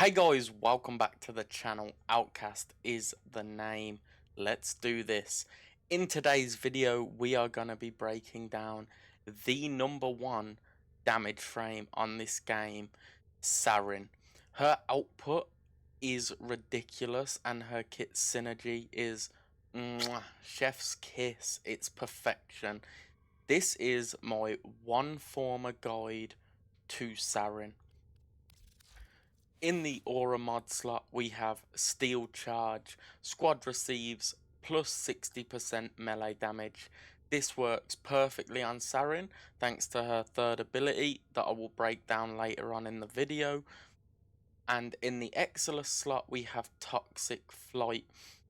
Hey guys, welcome back to the channel. Outcast is the name. Let's do this. In today's video, we are going to be breaking down the #1 damage frame on this game, Saryn. Her output is ridiculous and her kit synergy is chef's kiss. It's perfection. This is my one former guide to Saryn. In the aura mod slot, we have Steel Charge. Squad receives plus 60% melee damage. This works perfectly on Saryn, thanks to her third ability that I will break down later on in the video. And in the Exilus slot, we have Toxic Flight,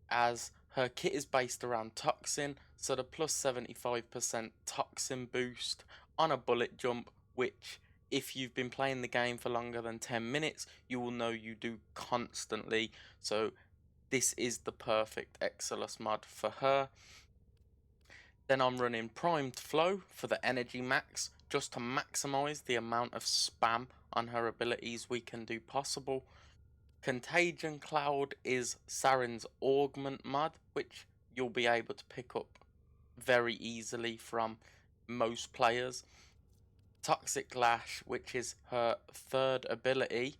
as her kit is based around Toxin, so the plus 75% Toxin boost on a bullet jump, which if you've been playing the game for longer than 10 minutes, you will know you do constantly. So this is the perfect Exilus mod for her. Then I'm running Primed Flow for the energy max, just to maximize the amount of spam on her abilities we can do possible. Contagion Cloud is Saryn's augment mod, which you'll be able to pick up very easily from most players. Toxic Lash, which is her third ability,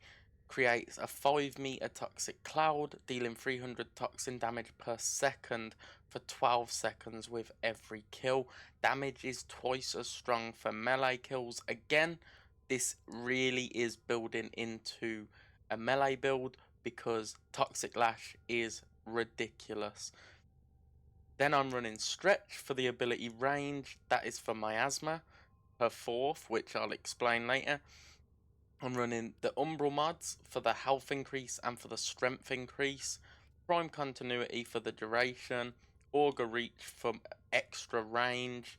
creates a 5-meter toxic cloud, dealing 300 toxin damage per second for 12 seconds with every kill. Damage is twice as strong for melee kills. Again, this really is building into a melee build because Toxic Lash is ridiculous. Then I'm running Stretch for the ability Range. That is for Miasma, her fourth, which I'll explain later. I'm running the Umbral mods for the health increase and for the strength increase. Prime Continuity for the duration. Augur Reach for extra range.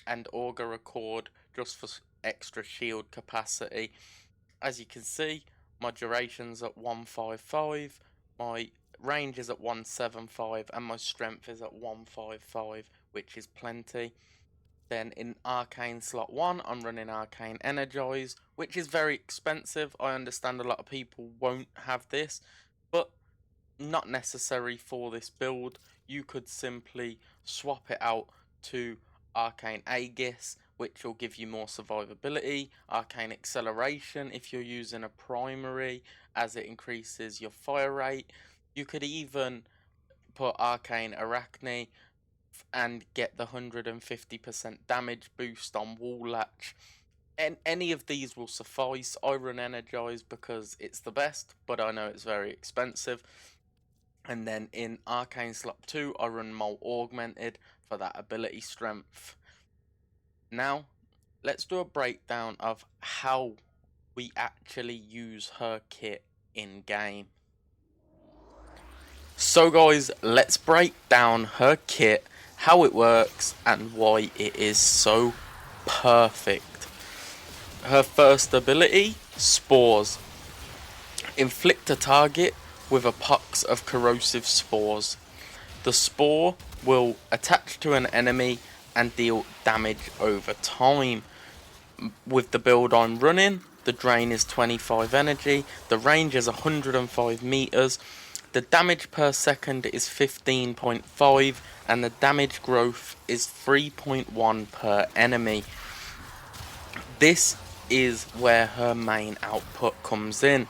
And Augur Accord just for extra shield capacity. As you can see, my duration's at 155, my range is at 175, and my strength is at 155, which is plenty. Then in Arcane slot 1, I'm running Arcane Energize, which is very expensive. I understand a lot of people won't have this, but not necessary for this build. You could simply swap it out to Arcane Aegis, which will give you more survivability. Arcane Acceleration if you're using a primary, as it increases your fire rate. You could even put Arcane Arachne and get the 150% damage boost on Wall Latch. And any of these will suffice. I run Energize because it's the best, but I know it's very expensive. And then in Arcane slot 2, I run Molt Augmented for that ability strength. Now, let's do a breakdown of how we actually use her kit in game. So guys, let's break down her kit, how it works, and why it is so perfect. Her first ability, Spores. Inflict a target with a pox of corrosive spores. The spore will attach to an enemy and deal damage over time. With the build I'm running, the drain is 25 energy, the range is 105 meters, the damage per second is 15.5, and the damage growth is 3.1 per enemy. This is where her main output comes in,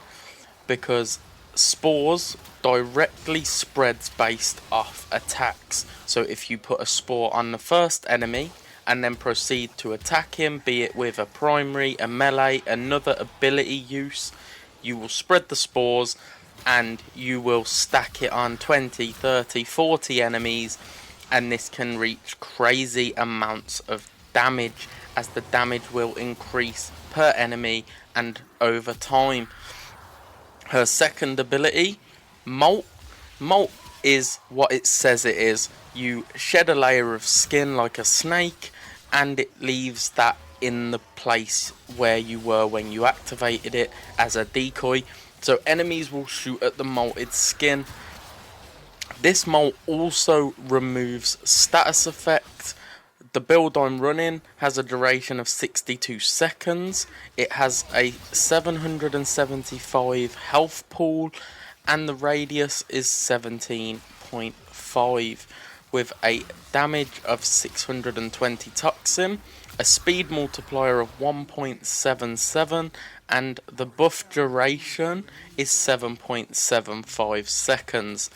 because spores directly spreads based off attacks. So if you put a spore on the first enemy and then proceed to attack him, be it with a primary, a melee, another ability use, you will spread the spores and you will stack it on 20, 30, 40 enemies, and this can reach crazy amounts of damage, as the damage will increase per enemy and over time. Her second ability, Molt. Molt is what it says it is. You shed a layer of skin like a snake, and it leaves that in the place where you were when you activated it as a decoy. So enemies will shoot at the molted skin. This molt also removes status effect, the build I'm running has a duration of 62 seconds. It has a 775 health pool, and the radius is 17.5 with a damage of 620 toxin, a speed multiplier of 1.77, and the buff duration is 7.75 seconds.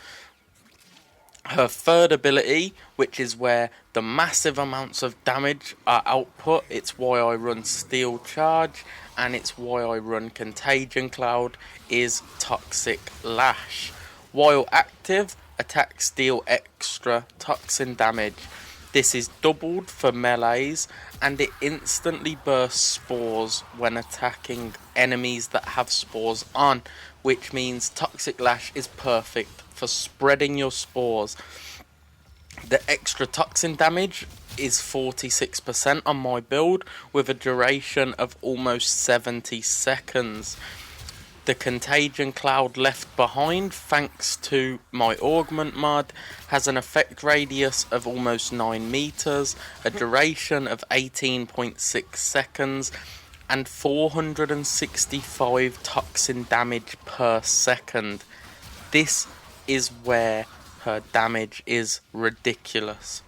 Her third ability, which is where the massive amounts of damage are output, it's why I run Steel Charge, and it's why I run Contagion Cloud, is Toxic Lash. While active, attacks deal extra toxin damage. This is doubled for melees, and it instantly bursts spores when attacking enemies that have spores on, which means Toxic Lash is perfect for spreading your spores. The extra toxin damage is 46% on my build with a duration of almost 70 seconds. The Contagion Cloud left behind, thanks to my Augment mod, has an effect radius of almost 9 meters, a duration of 18.6 seconds, and 465 toxin damage per second. This is where her damage is ridiculous.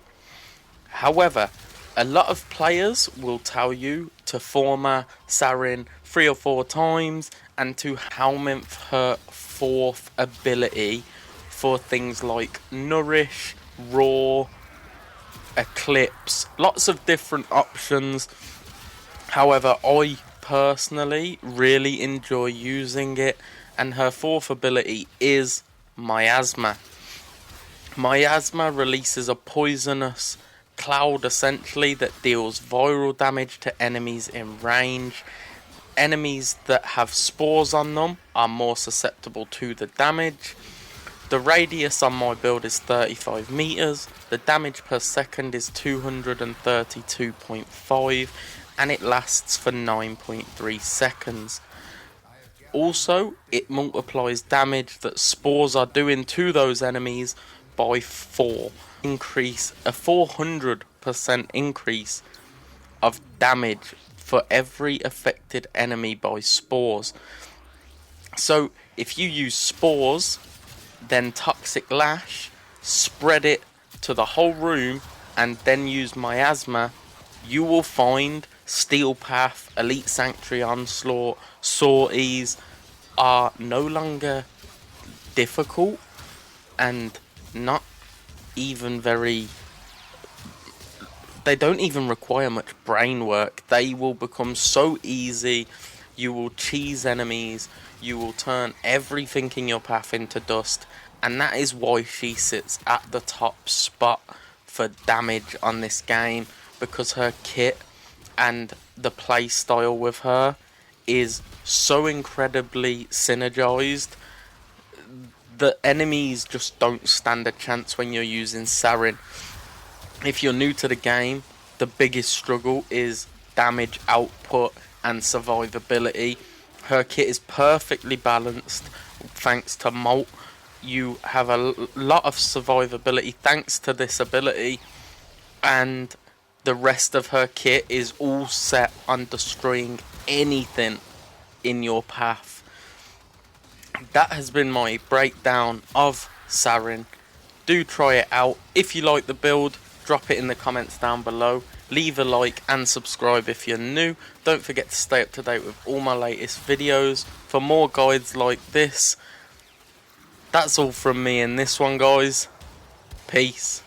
However, a lot of players will tell you to former Saryn 3 or 4 times and to helmet her 4th ability for things like Nourish, Raw, Eclipse, lots of different options. However, I personally really enjoy using it, and her 4th ability is Miasma. Miasma releases a poisonous cloud essentially that deals viral damage to enemies in range. Enemies that have spores on them are more susceptible to the damage. The radius on my build is 35 meters. The damage per second is 232.5, and it lasts for 9.3 seconds. Also, it multiplies damage that spores are doing to those enemies by 4. Increase a 400% increase of damage for every affected enemy by spores. So if you use spores, then Toxic Lash, spread it to the whole room, and then use Miasma, you will find Steel Path, Elite Sanctuary Onslaught, Sorties are no longer difficult and not even very... They don't even require much brain work. They will become so easy. You will cheese enemies. You will turn everything in your path into dust. And that is why she sits at the top spot for damage on this game. Because her kit and the play style with her is so incredibly synergized. The enemies just don't stand a chance when you're using Saryn. If you're new to the game, the biggest struggle is damage output and survivability. Her kit is perfectly balanced thanks to Molt. You have a lot of survivability thanks to this ability, and the rest of her kit is all set on destroying anything in your path. That has been my breakdown of Saryn. Do try it out. If you like the build, drop it in the comments down below. Leave a like and subscribe if you're new. Don't forget to stay up to date with all my latest videos for more guides like this. That's all from me in this one, guys. Peace.